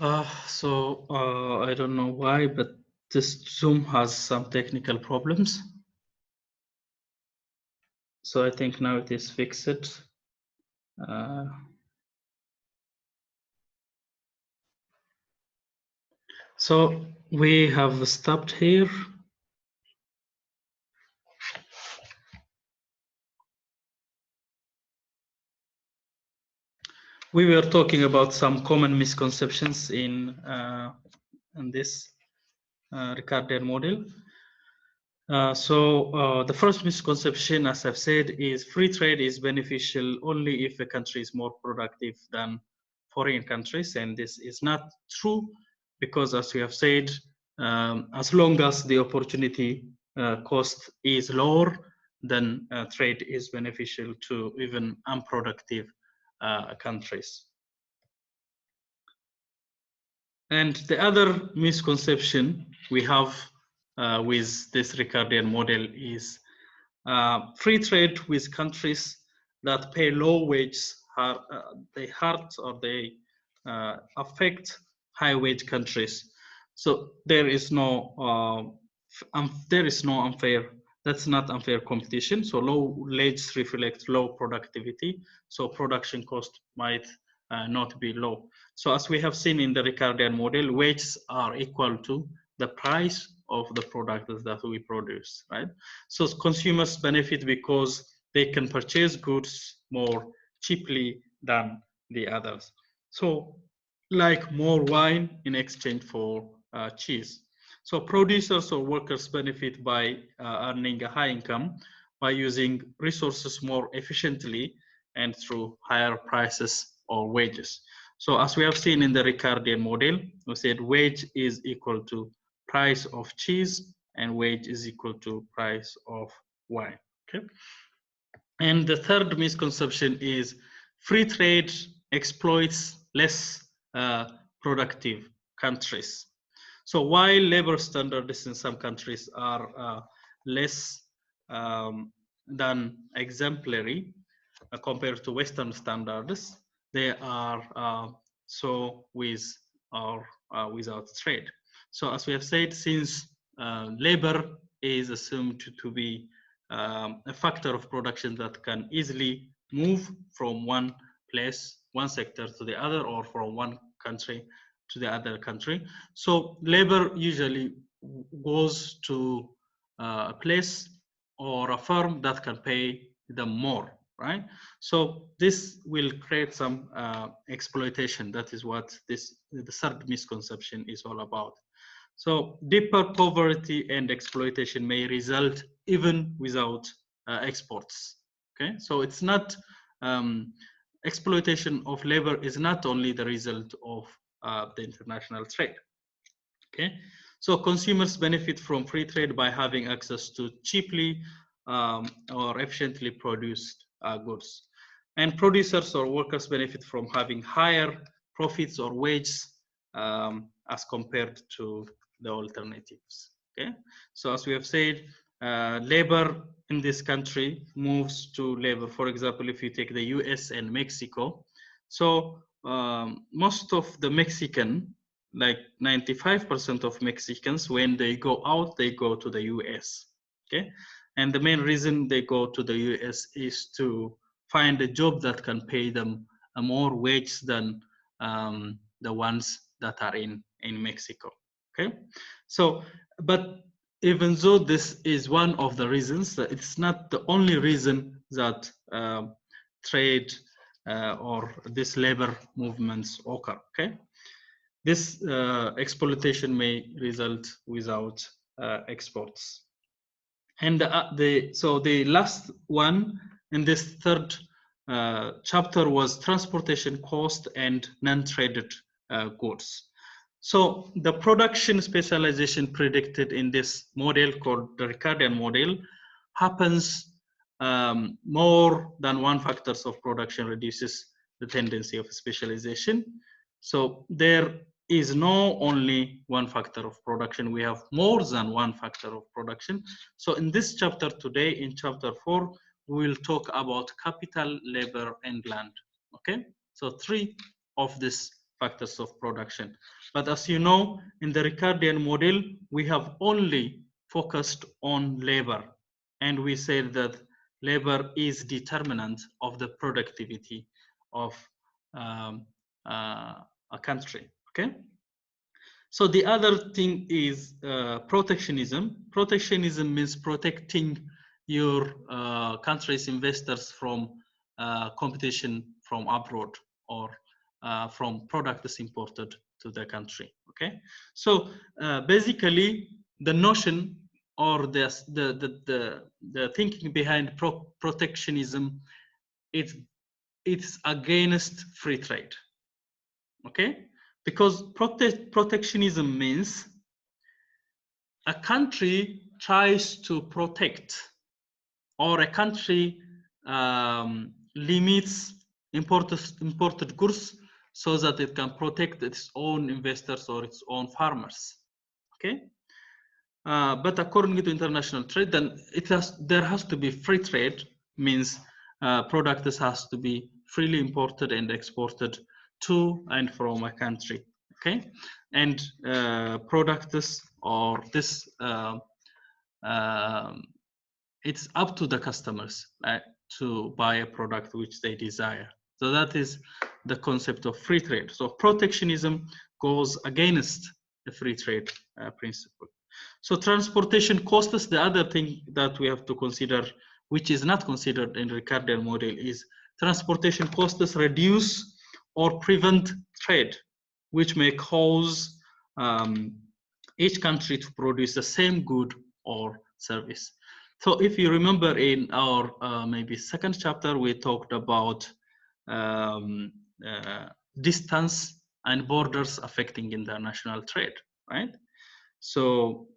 I don't know why, but this Zoom has some technical problems. So I think now it is fixed. So we have stopped here. We were talking about some common misconceptions in this Ricardian model. The first misconception, as I've said, is free trade is beneficial only if a country is more productive than foreign countries, and this is not true because, as we have said, as long as the opportunity cost is lower, then trade is beneficial to even unproductive countries. And the other misconception we have with this Ricardian model is free trade with countries that pay low wages they hurt or they affect high wage countries. So there is no unfair. That's not unfair competition. So low wages reflect low productivity. So production cost might not be low. So as we have seen in the Ricardian model, wages are equal to the price of the products that we produce, right? So consumers benefit because they can purchase goods more cheaply than the others. So like more wine in exchange for cheese. So producers or workers benefit by earning a high income by using resources more efficiently and through higher prices or wages. So as we have seen in the Ricardian model, we said wage is equal to price of cheese and wage is equal to price of wine. Okay. And the third misconception is free trade exploits less productive countries. So while labor standards in some countries are less than exemplary compared to Western standards, they are so with or without trade. So as we have said, since labor is assumed to be a factor of production that can easily move from one place, one sector to the other, or from one country to the other country. So labor usually goes to a place or a firm that can pay them more, right? So this will create some exploitation. That is what the third misconception is all about. So deeper poverty and exploitation may result even without exports. Okay, so it's not exploitation of labor is not only the result of the international trade. Okay, so consumers benefit from free trade by having access to cheaply or efficiently produced goods, and producers or workers benefit from having higher profits or wages as compared to the alternatives. Okay, so as we have said, labor in this country moves to labor. For example, if you take the US and Mexico, so most of the Mexican, like 95% of Mexicans, when they go out, they go to the US. Okay, and the main reason they go to the US is to find a job that can pay them a more wage than the ones that are in Mexico. Okay, so but even though this is one of the reasons, it's not the only reason that trade or this labor movements occur. Okay, this exploitation may result without exports. And the last one in this third chapter was transportation cost and non-traded goods. So the production specialization predicted in this model called the Ricardian model happens more than one factors of production reduces the tendency of specialization. So there is no only one factor of production. We have more than one factor of production. So in this chapter today, in chapter 4, we will talk about capital, labor, and land. Okay, so three of these factors of production. But as you know, in the Ricardian model, we have only focused on labor. And we said that labor is determinant of the productivity of a country, okay? So the other thing is protectionism. Protectionism means protecting your country's investors from competition from abroad or from products imported to the country. Okay, so basically the notion or the thinking behind protectionism, it's against free trade. Okay, because protectionism means a country tries to protect, or a country limits imported goods so that it can protect its own investors or its own farmers. Okay, but according to international trade, then there has to be free trade. Means products has to be freely imported and exported to and from a country. Okay, and products or this it's up to the customers to buy a product which they desire. So that is the concept of free trade. So protectionism goes against the free trade principle. So transportation costs is the other thing that we have to consider, which is not considered in the Ricardian model, is transportation costs reduce or prevent trade, which may cause each country to produce the same good or service. So if you remember in our maybe second chapter, we talked about distance and borders affecting international trade, right? So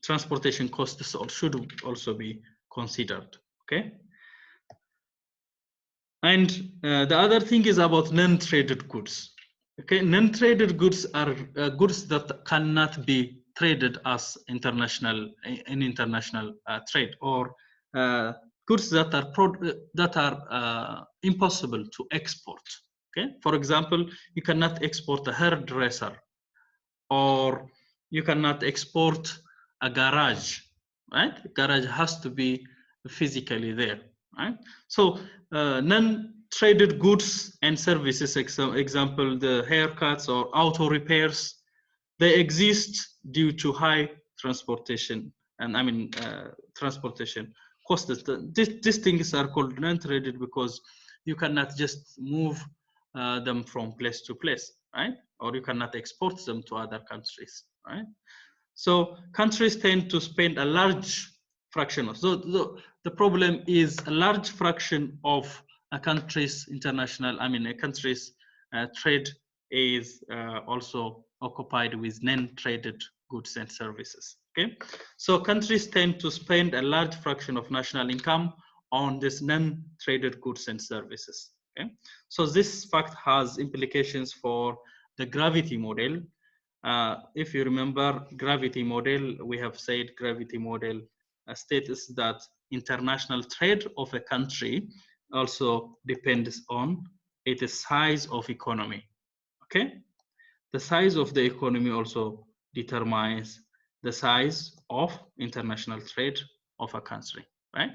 transportation costs should also be considered, okay? And the other thing is about non-traded goods. Okay, non-traded goods are goods that cannot be traded as international trade, or goods that are impossible to export. Okay, for example, you cannot export a hairdresser, or you cannot export a garage, right? Garage has to be physically there, right? So non-traded goods and services, example, the haircuts or auto repairs, they exist due to high transportation, and I mean transportation costs. These things are called non-traded because you cannot just move them from place to place, right? Or you cannot export them to other countries, right? So countries tend to spend a large fraction of, so the problem is a large fraction of a country's international, I mean a country's trade is also occupied with non-traded goods and services, okay? So countries tend to spend a large fraction of national income on this non-traded goods and services, okay? So this fact has implications for the gravity model. If you remember gravity model, we have said gravity model states that international trade of a country also depends on its size of economy, okay? The size of the economy also determines the size of international trade of a country, right?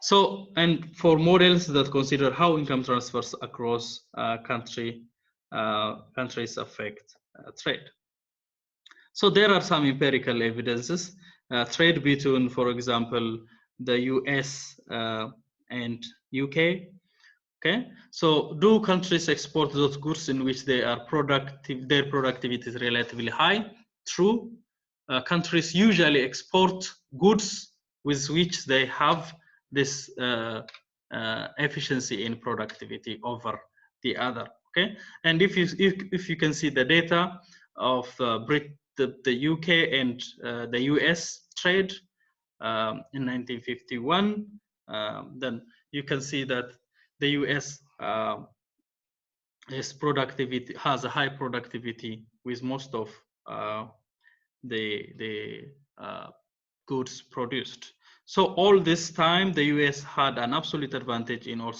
So, and for models that consider how income transfers across countries affect trade. So there are some empirical evidences. Trade between, for example, the US and UK. Okay, so do countries export those goods in which they are productive? Their productivity is relatively high. True. Countries usually export goods with which they have this efficiency in productivity over the other. Okay, and if you can see the data of the UK and the US trade in 1951, then you can see that the US has a high productivity with most of the goods produced. So all this time, the US had an absolute advantage in all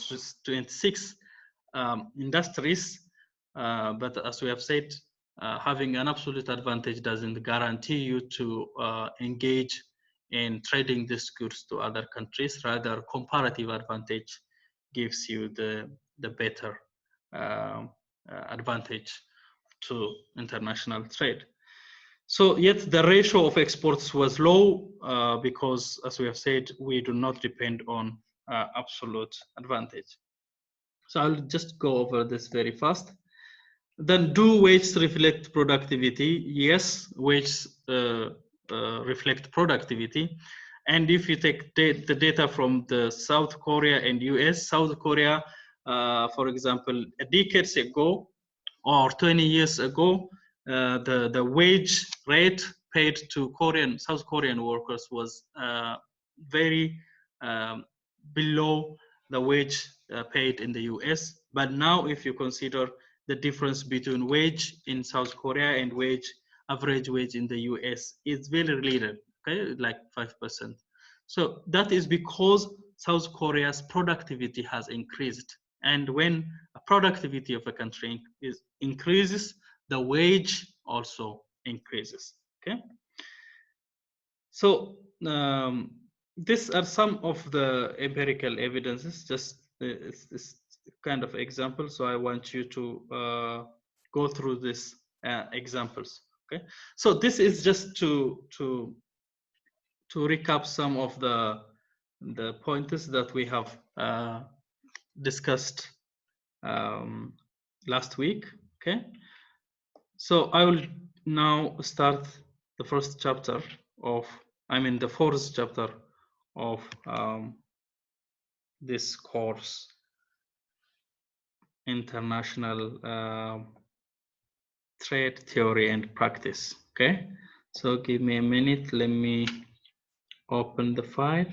26 industries. But as we have said, having an absolute advantage doesn't guarantee you to engage in trading these goods to other countries. Rather, comparative advantage gives you the better advantage to international trade. So yet the ratio of exports was low because, as we have said, we do not depend on absolute advantage. So I'll just go over this very fast. Then, do wages reflect productivity? Yes, wages reflect productivity. And if you take the data from the South Korea and US, South Korea, for example, decades ago or 20 years ago, the wage rate paid to South Korean workers was very below the wage paid in the US. But now, if you consider the difference between wage in South Korea and average wage in the US, it's very little, okay, like 5%. So that is because South Korea's productivity has increased. And when a productivity of a country increases, the wage also increases, okay? So these are some of the empirical evidences, just this kind of example. So I want you to go through these examples, okay? So this is just to recap some of the pointers that we have discussed last week, okay? So I will now start the first chapter of, the fourth chapter of this course, International Trade Theory and Practice, okay? So give me a minute, let me open the file.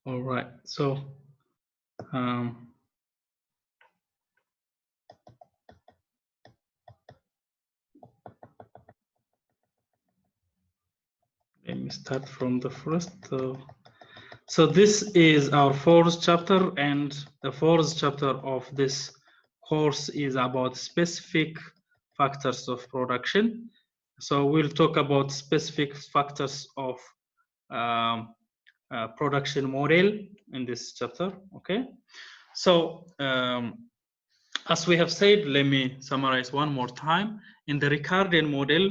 All right, so let me start from the first. So this is our fourth chapter, and the fourth chapter of this course is about specific factors of production. So we'll talk about specific factors of production model in this chapter, okay? So as we have said, let me summarize one more time. In the Ricardian model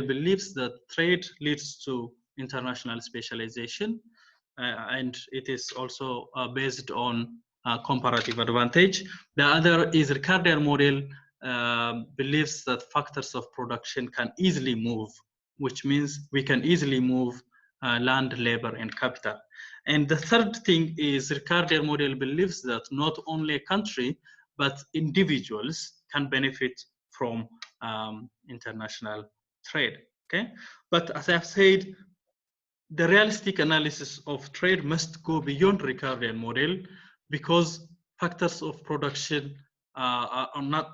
believes that trade leads to international specialization, and it is also based on comparative advantage. The other is Ricardian model believes that factors of production can easily move, which means we can easily move land, labor, and capital. And the third thing is Ricardian model believes that not only a country, but individuals can benefit from international trade, okay? But as I've said, the realistic analysis of trade must go beyond Ricardian model, because factors of production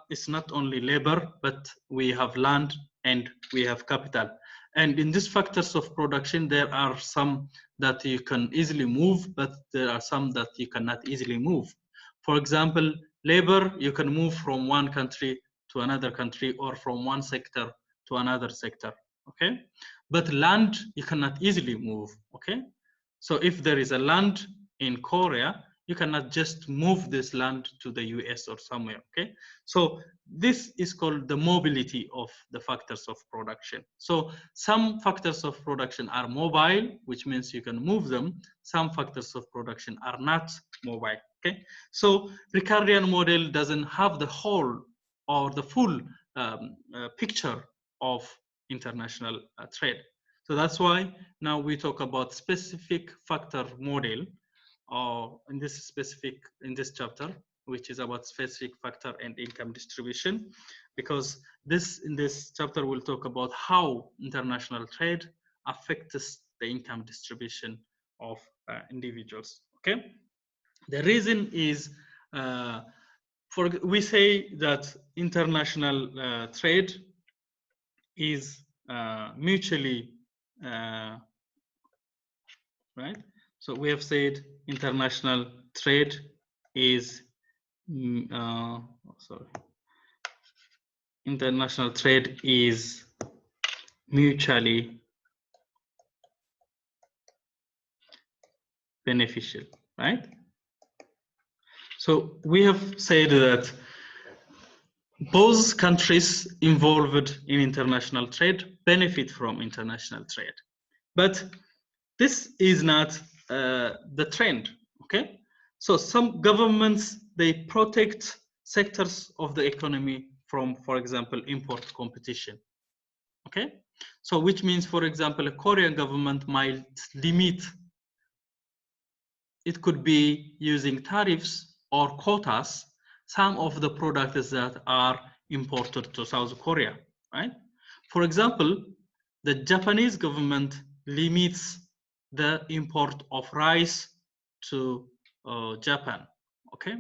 it's not only labor, but we have land and we have capital. And in these factors of production, there are some that you can easily move, but there are some that you cannot easily move. For example, labor, you can move from one country to another country, or from one sector to another sector, okay? But land, you cannot easily move, okay? So if there is a land in Korea, you cannot just move this land to the US or somewhere, okay? So this is called the mobility of the factors of production. So some factors of production are mobile, which means you can move them. Some factors of production are not mobile, okay? So Ricardian model doesn't have the whole or the full picture of international trade. So that's why now we talk about specific factor model, or in this chapter, which is about specific factor and income distribution, because in this chapter we'll talk about how international trade affects the income distribution of individuals. Okay, the reason is we say that international trade is mutually right. So we have said international trade is sorry, international trade is mutually beneficial, right? So we have said that both countries involved in international trade benefit from international trade, but this is not the trend. Okay, so some governments, they protect sectors of the economy from, for example, import competition. Okay, so which means, for example, a Korean government might limit, it could be using tariffs or quotas, some of the products that are imported to South Korea, right? For example, the Japanese government limits the import of rice to Japan, okay?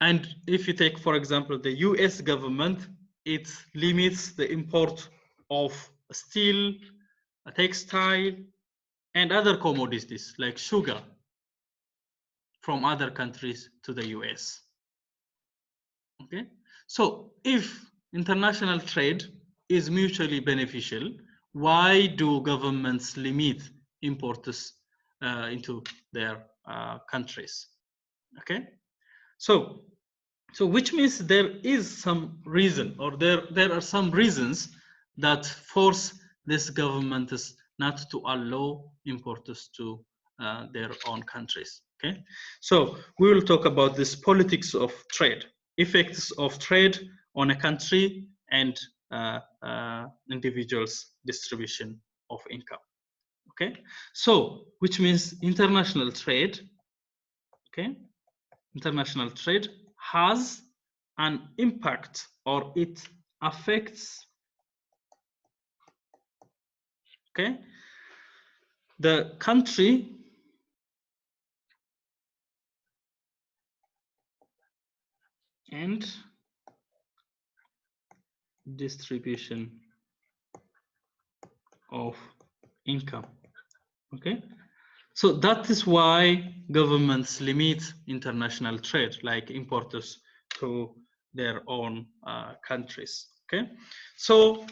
And if you take, for example, the US government, it limits the import of steel, textile, and other commodities like sugar from other countries to the US. Okay, so if international trade is mutually beneficial, why do governments limit imports into their countries? Okay, so which means there is some reason, or there are some reasons that force this governments not to allow imports to their own countries. Okay, so we will talk about this politics of trade, effects of trade on a country and individuals' distribution of income. Okay, so which means international trade, okay, international trade has an impact, or it affects, okay, the country and distribution of income. Okay, so that is why governments limit international trade, like importers to their own countries. Okay, so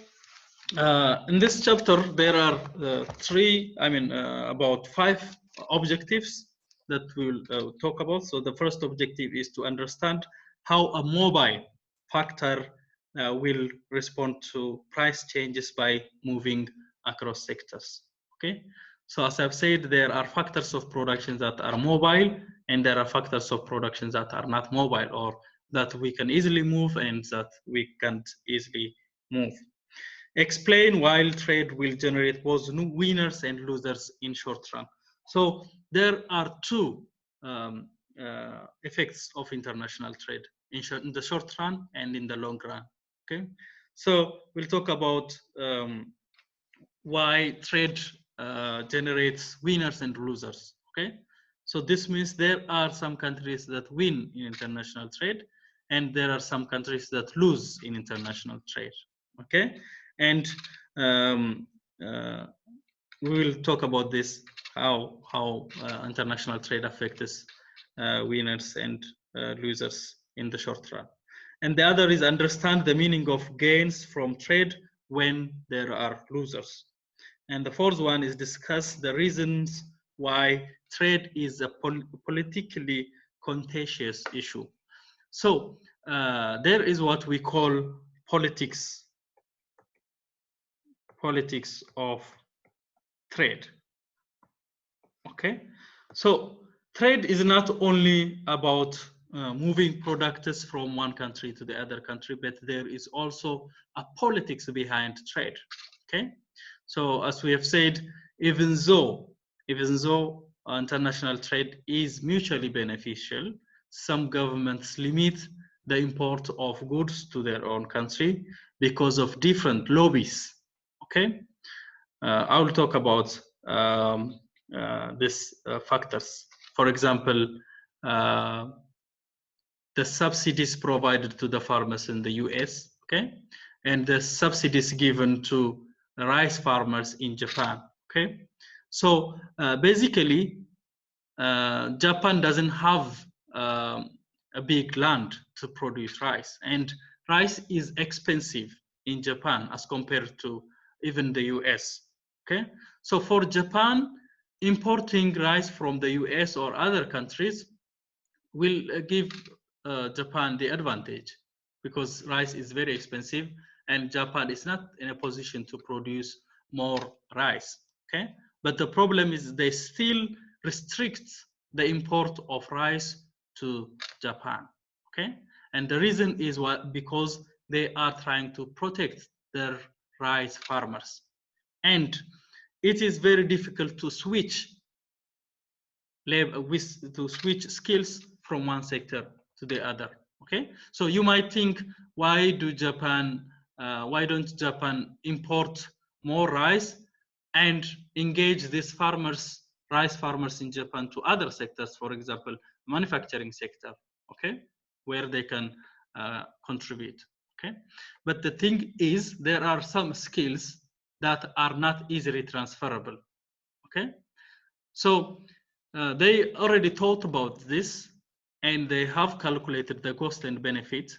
in this chapter there are about 5 objectives that we'll talk about. So the first objective is to understand how a mobile factor will respond to price changes by moving across sectors. Okay, so as I've said, there are factors of production that are mobile, and there are factors of production that are not mobile, or that we can easily move and that we can't easily move. Explain why trade will generate both winners and losers in short run. So there are 2 effects of international trade, in the short run and in the long run. Okay, so we'll talk about why trade generates winners and losers. Okay, so this means there are some countries that win in international trade, and there are some countries that lose in international trade. Okay, and we will talk about this, how international trade affects winners and losers in the short run. And the other is understand the meaning of gains from trade when there are losers. And the fourth one is discuss the reasons why trade is a politically contentious issue. So there is what we call politics of trade. Okay, so trade is not only about moving products from one country to the other country, but there is also a politics behind trade. Okay, So as we have said, even though international trade is mutually beneficial, some governments limit the import of goods to their own country because of different lobbies. Okay, I will talk about these factors. For example, the subsidies provided to the farmers in the US, okay, and the subsidies given to rice farmers in Japan, okay. So basically, Japan doesn't have a big land to produce rice, and rice is expensive in Japan as compared to even the US, okay. So for Japan, importing rice from the US or other countries will give Japan the advantage, because rice is very expensive and Japan is not in a position to produce more rice, okay? But the problem is they still restrict the import of rice to Japan, okay? And the reason is because they are trying to protect their rice farmers. And it is very difficult to switch skills from one sector to the other. Okay, so you might think, why don't Japan import more rice and engage these rice farmers in Japan to other sectors, for example, manufacturing sector, okay, where they can contribute. Okay, but the thing is, there are some skills that are not easily transferable. Okay, so they already thought about this, and they have calculated the cost and benefit.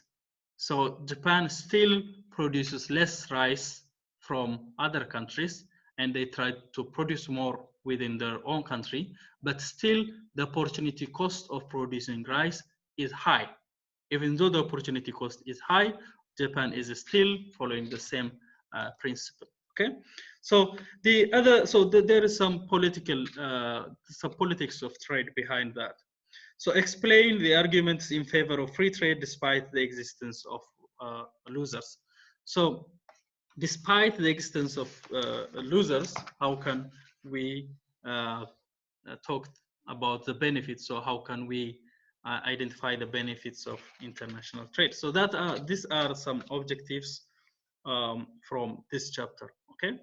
So Japan still produces less rice from other countries, and they try to produce more within their own country, but still the opportunity cost of producing rice is high. Even though the opportunity cost is high, Japan is still following the same principle. Okay, so there is some politics of trade behind that. So explain the arguments in favor of free trade despite the existence of losers. So despite the existence of losers, how can we talk about the benefits? So how can we identify the benefits of international trade? So these are some objectives from this chapter. Okay,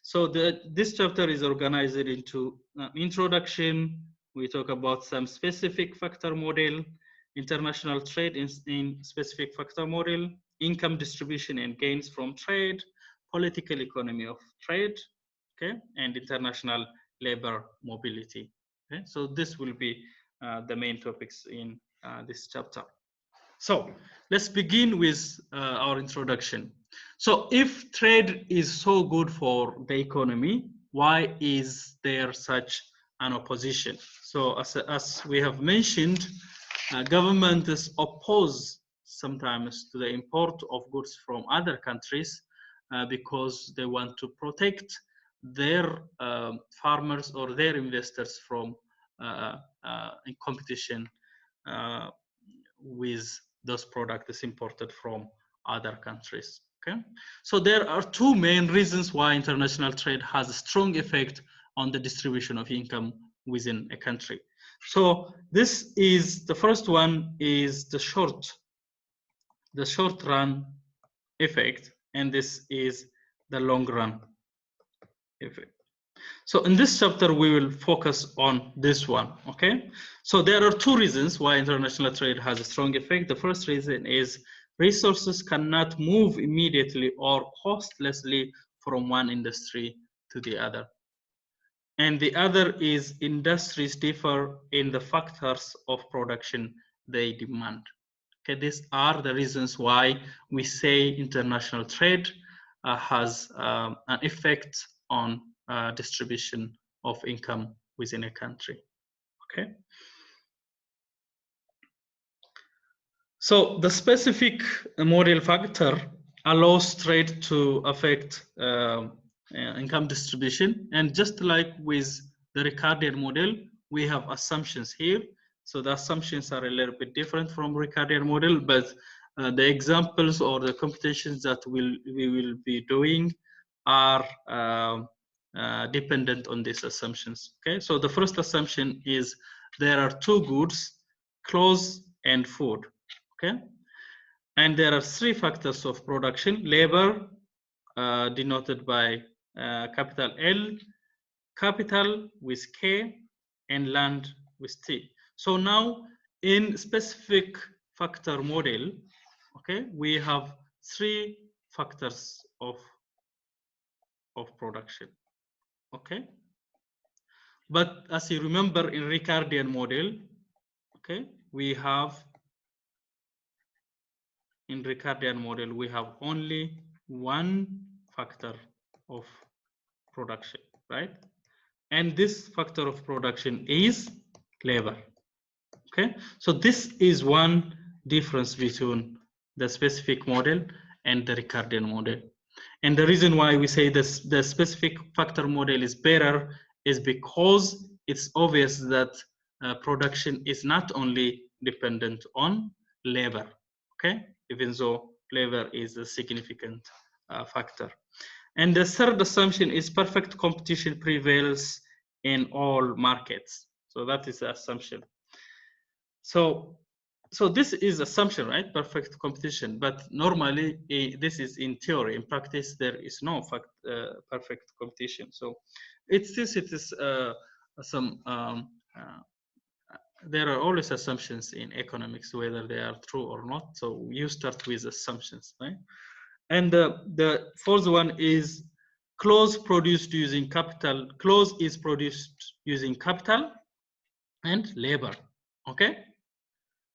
so this chapter is organized into introduction. We talk about some specific factor model, international trade in specific factor model, income distribution and gains from trade, political economy of trade, okay, and international labor mobility. Okay, so this will be the main topics in this chapter. So let's begin with our introduction. So if trade is so good for the economy, why is there such an opposition? So as we have mentioned, governments oppose sometimes to the import of goods from other countries because they want to protect their farmers or their investors from in competition with those products imported from other countries. Okay, so there are two main reasons why international trade has a strong effect on the distribution of income within a country. So this is the first one is the short run effect, and this is the long run effect. So in this chapter, we will focus on this one, okay? So there are two reasons why international trade has a strong effect. The first reason is resources cannot move immediately or costlessly from one industry to the other. And the other is industries differ in the factors of production they demand. Okay, these are the reasons why we say international trade has an effect on distribution of income within a country. Okay. So the specific model factor allows trade to affect income distribution, and just like with the Ricardian model, we have assumptions here. So the assumptions are a little bit different from Ricardian model, but the examples or the computations that we will be doing are dependent on these assumptions. Okay, so the first assumption is there are two goods, clothes and food. Okay, and there are three factors of production: labor, denoted by capital L, capital with K, and land with T. So now in specific factor model, okay, we have three factors of production. Okay, but as you remember in Ricardian model, okay, we have in Ricardian model we have only one factor of production, right? And this factor of production is labor. Okay, so this is one difference between the specific model and the Ricardian model. And the reason why we say this, the specific factor model is better is because it's obvious that production is not only dependent on labor, okay, even though labor is a significant factor. And the third assumption is perfect competition prevails in all markets. So that is the assumption. So this is assumption, right? Perfect competition. But normally, this is in theory. In practice, there is no perfect competition. So it is some. There are always assumptions in economics, whether they are true or not. So you start with assumptions, right? And the fourth one is clothes produced using capital. Clothes is produced using capital and labor. Okay.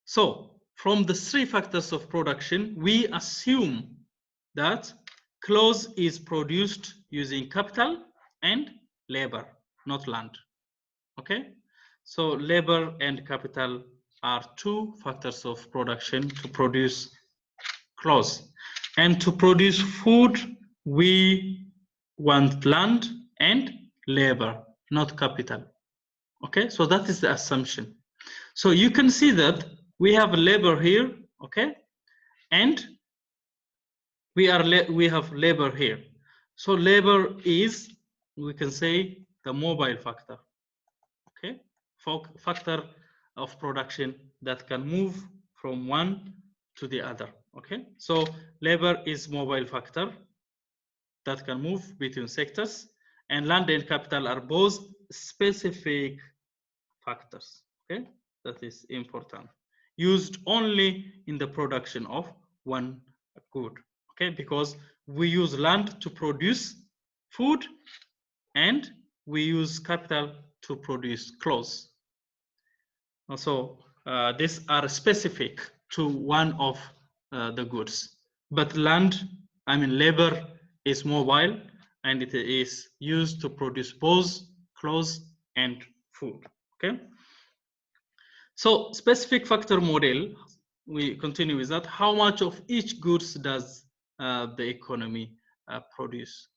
So from the three factors of production, we assume that clothes is produced using capital and labor, not land. Okay, so labor and capital are two factors of production to produce clothes. And to produce food, we want land and labor, not capital. Okay, so that is the assumption. So you can see that we have labor here, okay, and we have labor here. So labor is, we can say, the mobile factor, okay, factor of production that can move from one to the other. Okay, so labor is mobile factor that can move between sectors, and land and capital are both specific factors. Okay, that is important, used only in the production of one good. Okay, because we use land to produce food and we use capital to produce clothes. So these are specific to one of the goods, but land, I mean labor, is mobile and it is used to produce both clothes and food. Okay, so specific factor model, we continue with that. How much of each goods does the economy produce?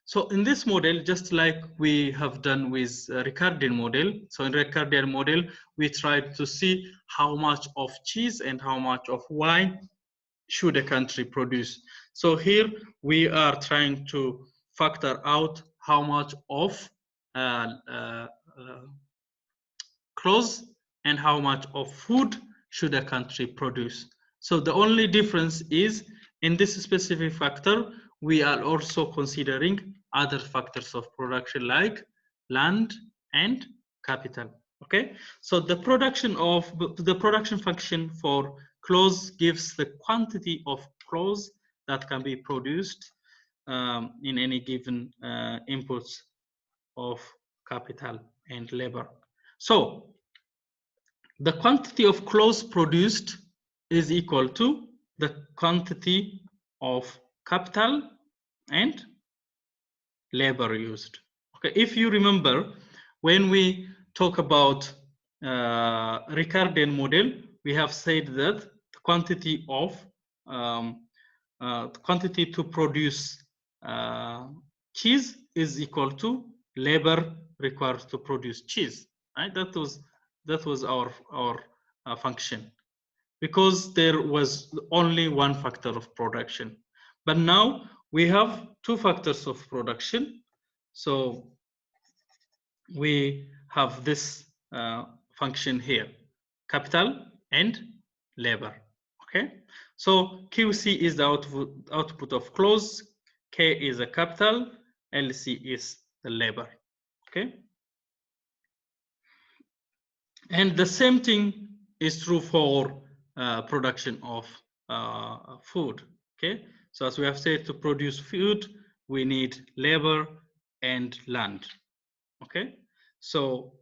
So in this model, just like we have done with Ricardian model, so in Ricardian model, we tried to see how much of cheese and how much of wine should a country produce. So here we are trying to factor out how much of clothes and how much of food should a country produce. So the only difference is in this specific factor, we are also considering other factors of production like land and capital. Okay, so the production function for clothes gives the quantity of clothes that can be produced in any given inputs of capital and labor. So the quantity of clothes produced is equal to the quantity of capital and labor used. Okay, if you remember, when we talk about Ricardian model, we have said that the quantity of quantity to produce cheese is equal to labor required to produce cheese. Right? That was our function, because there was only one factor of production. But now we have two factors of production. So we have this function here, capital and labor. Okay, so QC is the output of close, K is the capital, LC is the labor. Okay, and the same thing is true for production of food. Okay, so as we have said, to produce food we need labor and land. Okay, so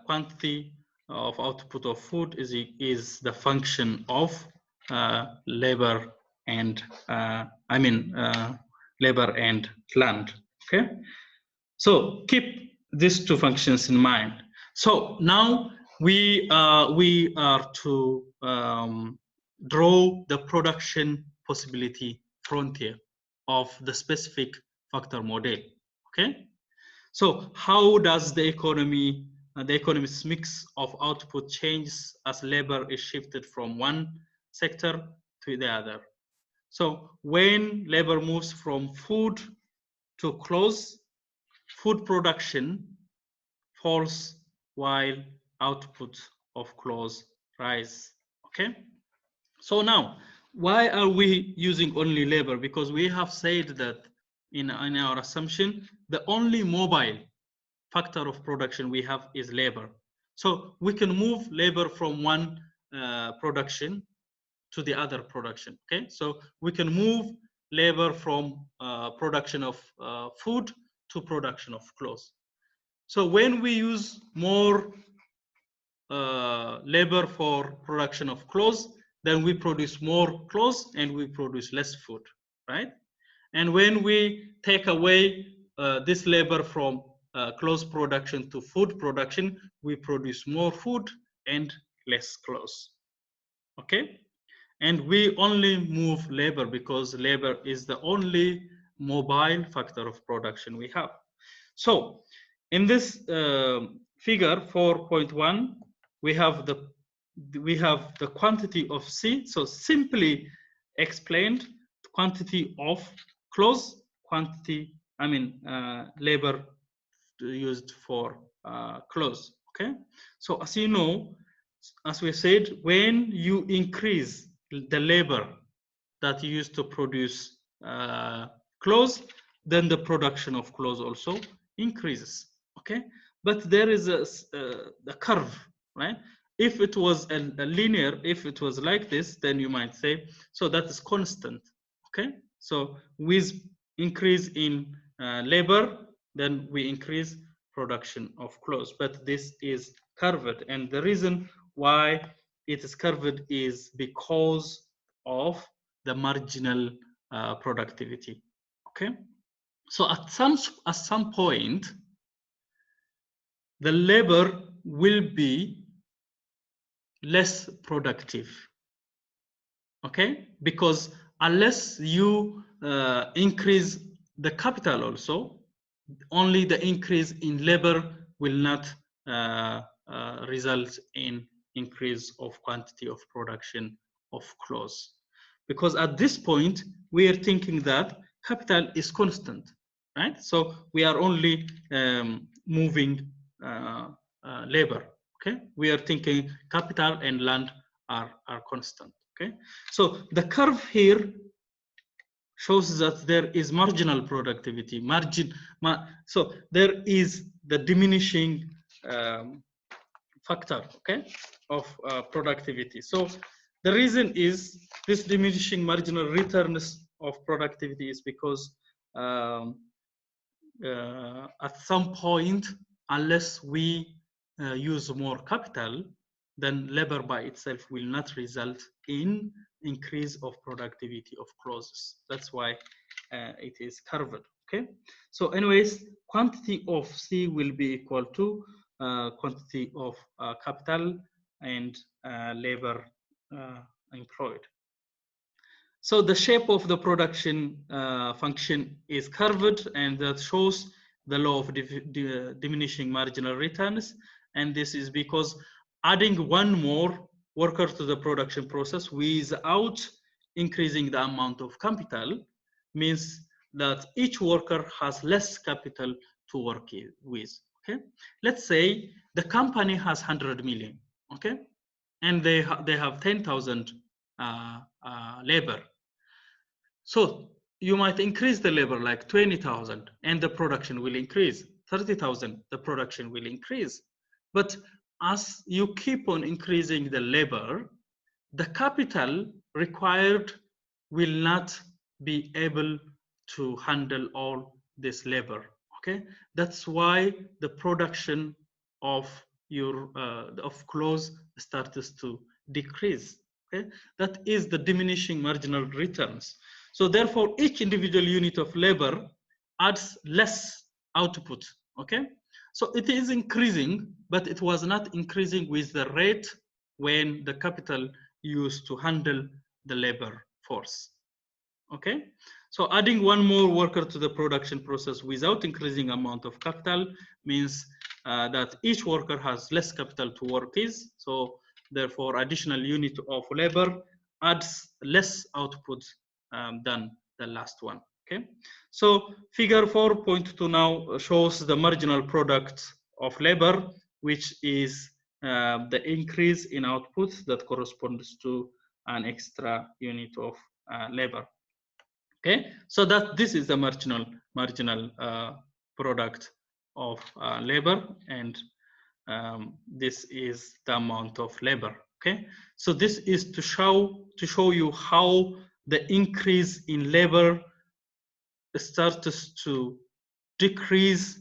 quantity of output of food is the function of labor and labor and land. Okay, so keep these two functions in mind. So now we are to draw the production possibility frontier of the specific factor model. Okay, so how does the economy's mix of output changes as labor is shifted from one sector to the other? So when labor moves from food to clothes, food production falls while output of clothes rise. Okay, so now why are we using only labor? Because we have said that in our assumption the only mobile factor of production we have is labor. So we can move labor from one production to the other production. Okay, so we can move labor from production of food to production of clothes. So when we use more labor for production of clothes, then we produce more clothes and we produce less food, right? And when we take away this labor from clothes production to food production, we produce more food and less clothes. Okay, and we only move labor because labor is the only mobile factor of production we have. So in this figure 4.1, we have the quantity of C. So simply explained, quantity of clothes, quantity, labor used for clothes. Okay, so as you know, as we said, when you increase the labor that you use to produce clothes, then the production of clothes also increases. Okay, but there is a curve, right? If it was a linear, if it was like this, then you might say, so that is constant. Okay, so with increase in labor, then we increase production of clothes, but this is curved, and the reason why it is curved is because of the marginal productivity. Okay, so at some point the labor will be less productive. Okay, because unless you increase the capital also, only the increase in labor will not result in increase of quantity of production of clothes. Because at this point, we are thinking that capital is constant, right? So we are only moving labor, okay? We are thinking capital and land are constant, okay? So the curve here shows that there is marginal productivity, so there is the diminishing factor, okay, of productivity. So the reason is this diminishing marginal returns of productivity is because at some point, unless we use more capital, then labor by itself will not result in increase of productivity of clothes. That's why it is curved. Okay, so anyways, quantity of C will be equal to quantity of capital and labor employed. So the shape of the production function is curved, and that shows the law of diminishing marginal returns. And this is because adding one more worker to the production process without increasing the amount of capital means that each worker has less capital to work with. Okay, let's say the company has 100 million. Okay, and they have 10,000 labor. So you might increase the labor like 20,000, and the production will increase. 30,000, the production will increase. But as you keep on increasing the labor, the capital required will not be able to handle all this labor. Okay, that's why the production of your of clothes starts to decrease. Okay, that is the diminishing marginal returns. So therefore, each individual unit of labor adds less output. Okay, so it is increasing, but it was not increasing with the rate when the capital used to handle the labor force. Okay, so adding one more worker to the production process without increasing amount of capital means that each worker has less capital to work with. So therefore, additional unit of labor adds less output than the last one. Okay, so figure 4.2 now shows the marginal product of labor, which is the increase in output that corresponds to an extra unit of labor. Okay, so that this is the marginal product of labor, and this is the amount of labor. Okay, so this is to show you how the increase in labor starts to decrease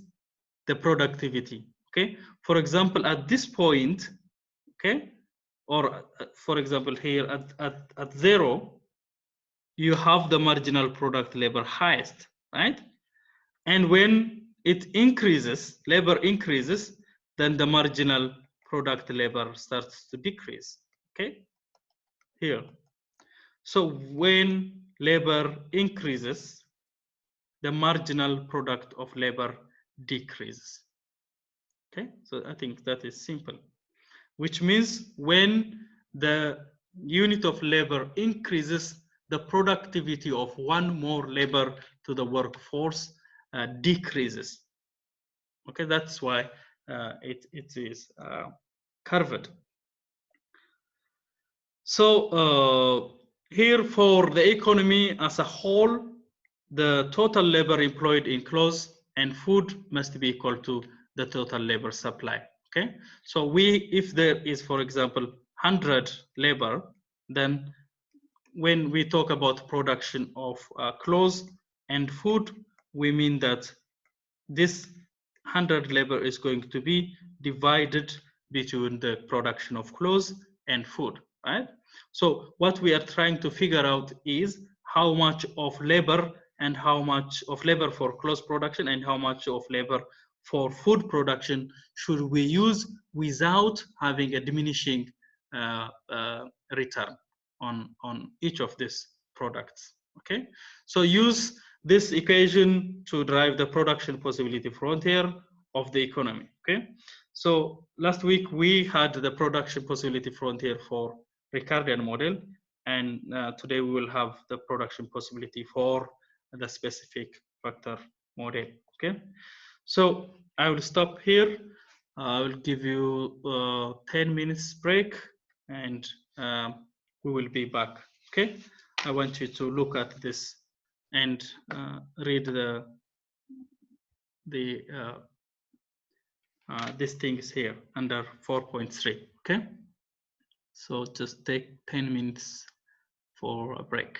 the productivity. Okay, for example, at this point, okay, or for example here at 0, you have the marginal product labor highest, right? And when it increases, labor increases, then the marginal product labor starts to decrease. Okay, here. So when labor increases, the marginal product of labor decreases. Okay, so I think that is simple, which means when the unit of labor increases, the productivity of one more labor to the workforce decreases. Okay, that's why it is curved. So here for the economy as a whole, the total labor employed in clothes and food must be equal to the total labor supply. Okay, so if there is, for example, 100 labor, then when we talk about production of clothes and food, we mean that this 100 labor is going to be divided between the production of clothes and food, right? So what we are trying to figure out is how much of labor and how much of labor for clothes production and how much of labor for food production should we use without having a diminishing return on each of these products. Okay, so use this equation to drive the production possibility frontier of the economy. Okay, so last week we had the production possibility frontier for Ricardian model, and today we will have the production possibility for the specific factor model. Okay, so I will stop here. I will give you 10 minutes break, and we will be back. Okay, I want you to look at this and read these things here under 4.3. Okay, so just take 10 minutes for a break.